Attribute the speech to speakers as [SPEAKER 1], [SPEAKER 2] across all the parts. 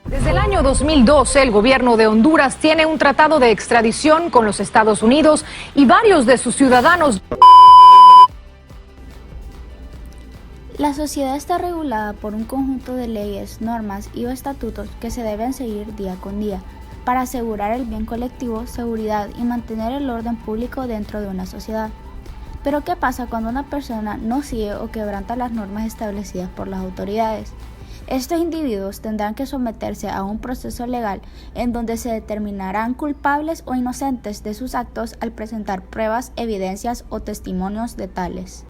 [SPEAKER 1] Desde el año 2012, el gobierno de Honduras tiene un tratado de extradición con los Estados Unidos y varios de sus ciudadanos.
[SPEAKER 2] La sociedad está regulada por un conjunto de leyes, normas y estatutos que se deben seguir día con día para asegurar el bien colectivo, seguridad y mantener el orden público dentro de una sociedad. Pero ¿qué pasa cuando una persona no sigue o quebranta las normas establecidas por las autoridades? Estos individuos tendrán que someterse a un proceso legal en donde se determinarán culpables o inocentes de sus actos al presentar pruebas, evidencias o testimonios de tales.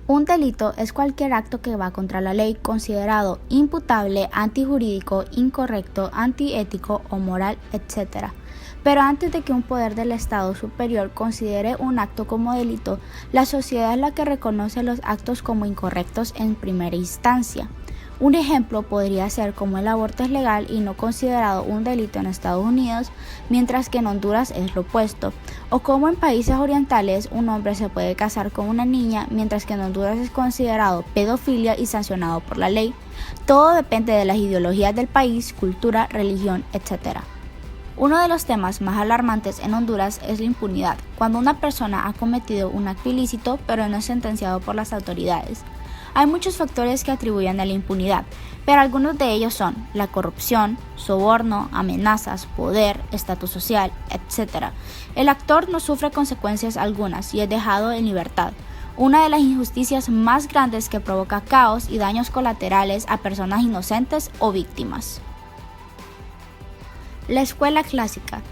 [SPEAKER 2] Un delito es cualquier acto que va contra la ley considerado imputable, antijurídico, incorrecto, antiético o moral, etc. Pero antes de que un poder del Estado superior considere un acto como delito, la sociedad es la que reconoce los actos como incorrectos en primera instancia. Un ejemplo podría ser como el aborto es legal y no considerado un delito en Estados Unidos, mientras que en Honduras es lo opuesto, o como en países orientales un hombre se puede casar con una niña, mientras que en Honduras es considerado pedofilia y sancionado por la ley. Todo depende de las ideologías del país, cultura, religión, etc. Uno de los temas más alarmantes en Honduras es la impunidad, cuando una persona ha cometido un acto ilícito pero no es sentenciado por las autoridades. Hay muchos factores que atribuyen a la impunidad, pero algunos de ellos son la corrupción, soborno, amenazas, poder, estatus social, etc. El actor no sufre consecuencias algunas y es dejado en libertad. Una de las injusticias más grandes que provoca caos y daños colaterales a personas inocentes o víctimas. La escuela clásica.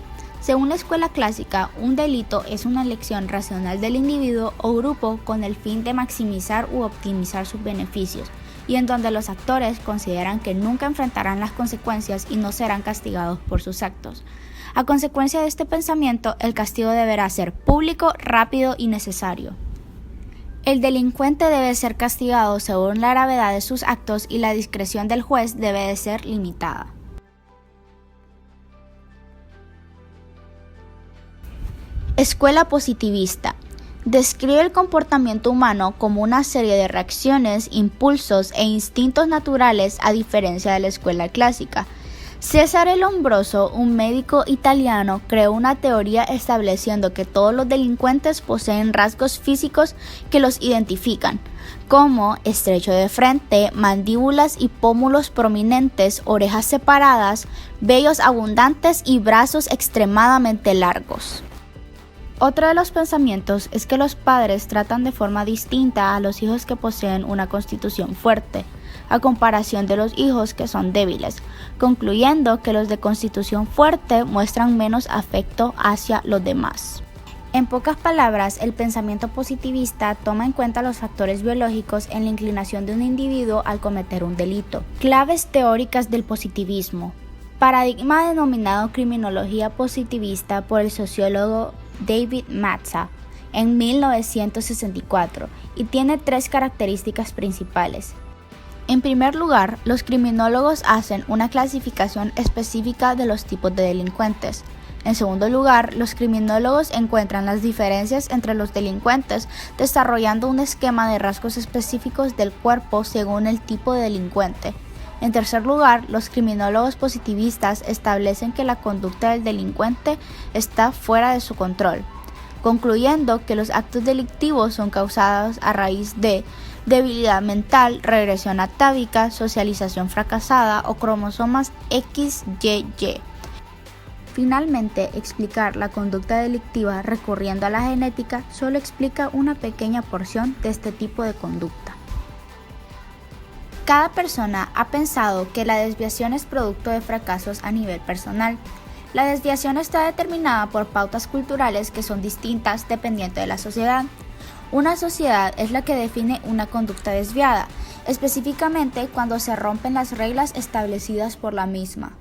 [SPEAKER 2] Según la escuela clásica, un delito es una elección racional del individuo o grupo con el fin de maximizar u optimizar sus beneficios, y en donde los actores consideran que nunca enfrentarán las consecuencias y no serán castigados por sus actos. A consecuencia de este pensamiento, el castigo deberá ser público, rápido y necesario. El delincuente debe ser castigado según la gravedad de sus actos y la discreción del juez debe de ser limitada. Escuela positivista. Describe el comportamiento humano como una serie de reacciones, impulsos e instintos naturales a diferencia de la escuela clásica. Cesare Lombroso, un médico italiano, creó una teoría estableciendo que todos los delincuentes poseen rasgos físicos que los identifican, como estrecho de frente, mandíbulas y pómulos prominentes, orejas separadas, vellos abundantes y brazos extremadamente largos. Otro de los pensamientos es que los padres tratan de forma distinta a los hijos que poseen una constitución fuerte, a comparación de los hijos que son débiles, concluyendo que los de constitución fuerte muestran menos afecto hacia los demás. En pocas palabras, el pensamiento positivista toma en cuenta los factores biológicos en la inclinación de un individuo al cometer un delito. Claves teóricas del positivismo. Paradigma denominado criminología positivista por el sociólogo David Matza en 1964 y tiene 3 características principales. En primer lugar, los criminólogos hacen una clasificación específica de los tipos de delincuentes. En segundo lugar, los criminólogos encuentran las diferencias entre los delincuentes, desarrollando un esquema de rasgos específicos del cuerpo según el tipo de delincuente. En tercer lugar, los criminólogos positivistas establecen que la conducta del delincuente está fuera de su control, concluyendo que los actos delictivos son causados a raíz de debilidad mental, regresión atávica, socialización fracasada o cromosomas XYY. Finalmente, explicar la conducta delictiva recurriendo a la genética solo explica una pequeña porción de este tipo de conducta. Cada persona ha pensado que la desviación es producto de fracasos a nivel personal. La desviación está determinada por pautas culturales que son distintas dependiendo de la sociedad. Una sociedad es la que define una conducta desviada, específicamente cuando se rompen las reglas establecidas por la misma.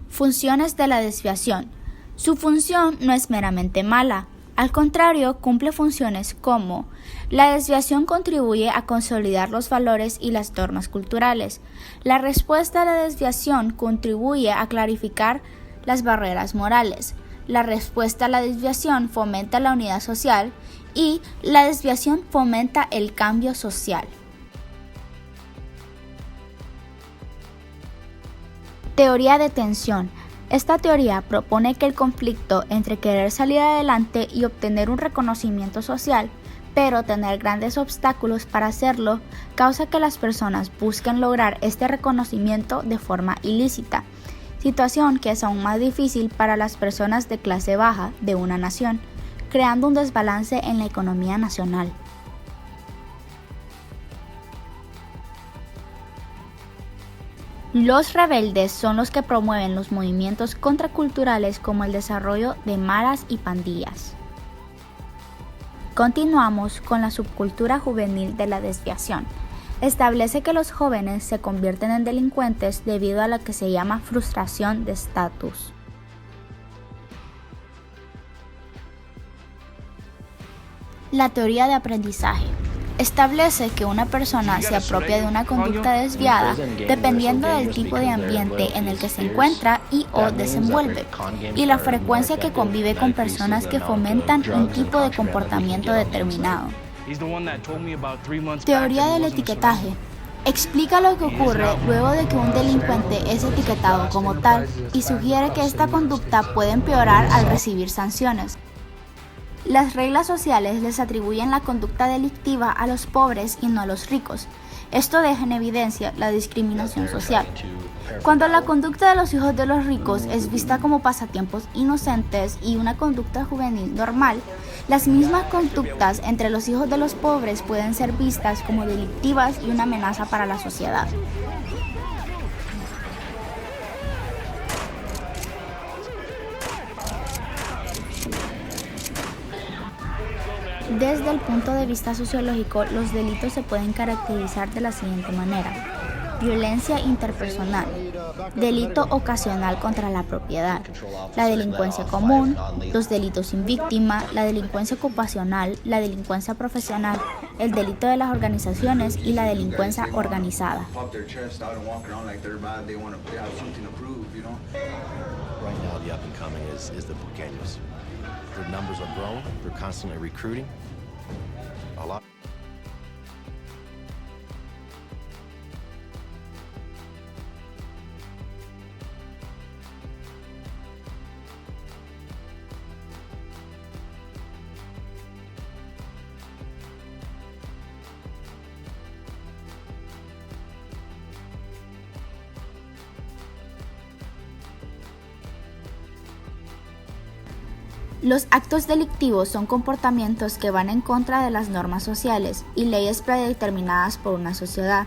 [SPEAKER 2] Funciones de la desviación. Su función no es meramente mala. Al contrario, cumple funciones como la desviación contribuye a consolidar los valores y las normas culturales. La respuesta a la desviación contribuye a clarificar las barreras morales. La respuesta a la desviación fomenta la unidad social y la desviación fomenta el cambio social. Teoría de tensión. Esta teoría propone que el conflicto entre querer salir adelante y obtener un reconocimiento social, pero tener grandes obstáculos para hacerlo, causa que las personas busquen lograr este reconocimiento de forma ilícita, situación que es aún más difícil para las personas de clase baja de una nación, creando un desbalance en la economía nacional. Los rebeldes son los que promueven los movimientos contraculturales como el desarrollo de maras y pandillas. Continuamos con la subcultura juvenil de la desviación. Establece que los jóvenes se convierten en delincuentes debido a lo que se llama frustración de estatus. La teoría de aprendizaje. Establece que una persona se apropia de una conducta desviada dependiendo del tipo de ambiente en el que se encuentra y o desenvuelve, y la frecuencia que convive con personas que fomentan un tipo de comportamiento determinado. Teoría del etiquetaje. Explica lo que ocurre luego de que un delincuente es etiquetado como tal y sugiere que esta conducta puede empeorar al recibir sanciones. Las reglas sociales les atribuyen la conducta delictiva a los pobres y no a los ricos. Esto deja en evidencia la discriminación social. Cuando la conducta de los hijos de los ricos es vista como pasatiempos inocentes y una conducta juvenil normal, las mismas conductas entre los hijos de los pobres pueden ser vistas como delictivas y una amenaza para la sociedad. Desde el punto de vista sociológico, los delitos se pueden caracterizar de la siguiente manera: violencia interpersonal, delito ocasional contra la propiedad, la delincuencia común, los delitos sin víctima, la delincuencia ocupacional, la delincuencia profesional, el delito de las organizaciones y la delincuencia organizada.
[SPEAKER 3] Right now, the up and coming is the pequeños. Their numbers are growing. They're constantly recruiting. A lot.
[SPEAKER 2] Los actos delictivos son comportamientos que van en contra de las normas sociales y leyes predeterminadas por una sociedad,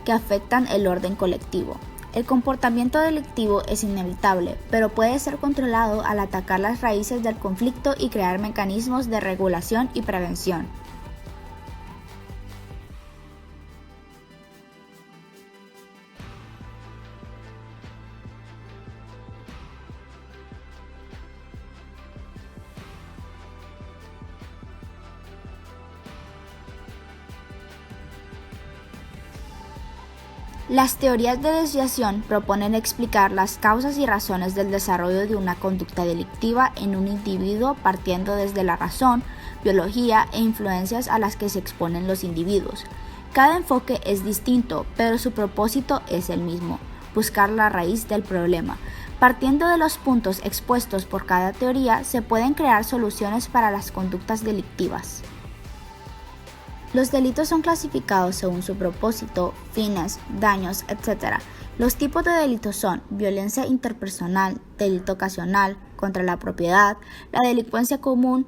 [SPEAKER 2] que afectan el orden colectivo. El comportamiento delictivo es inevitable, pero puede ser controlado al atacar las raíces del conflicto y crear mecanismos de regulación y prevención. Las teorías de desviación proponen explicar las causas y razones del desarrollo de una conducta delictiva en un individuo partiendo desde la razón, biología e influencias a las que se exponen los individuos. Cada enfoque es distinto, pero su propósito es el mismo: buscar la raíz del problema. Partiendo de los puntos expuestos por cada teoría, se pueden crear soluciones para las conductas delictivas. Los delitos son clasificados según su propósito, fines, daños, etc. Los tipos de delitos son violencia interpersonal, delito ocasional, contra la propiedad, la delincuencia común,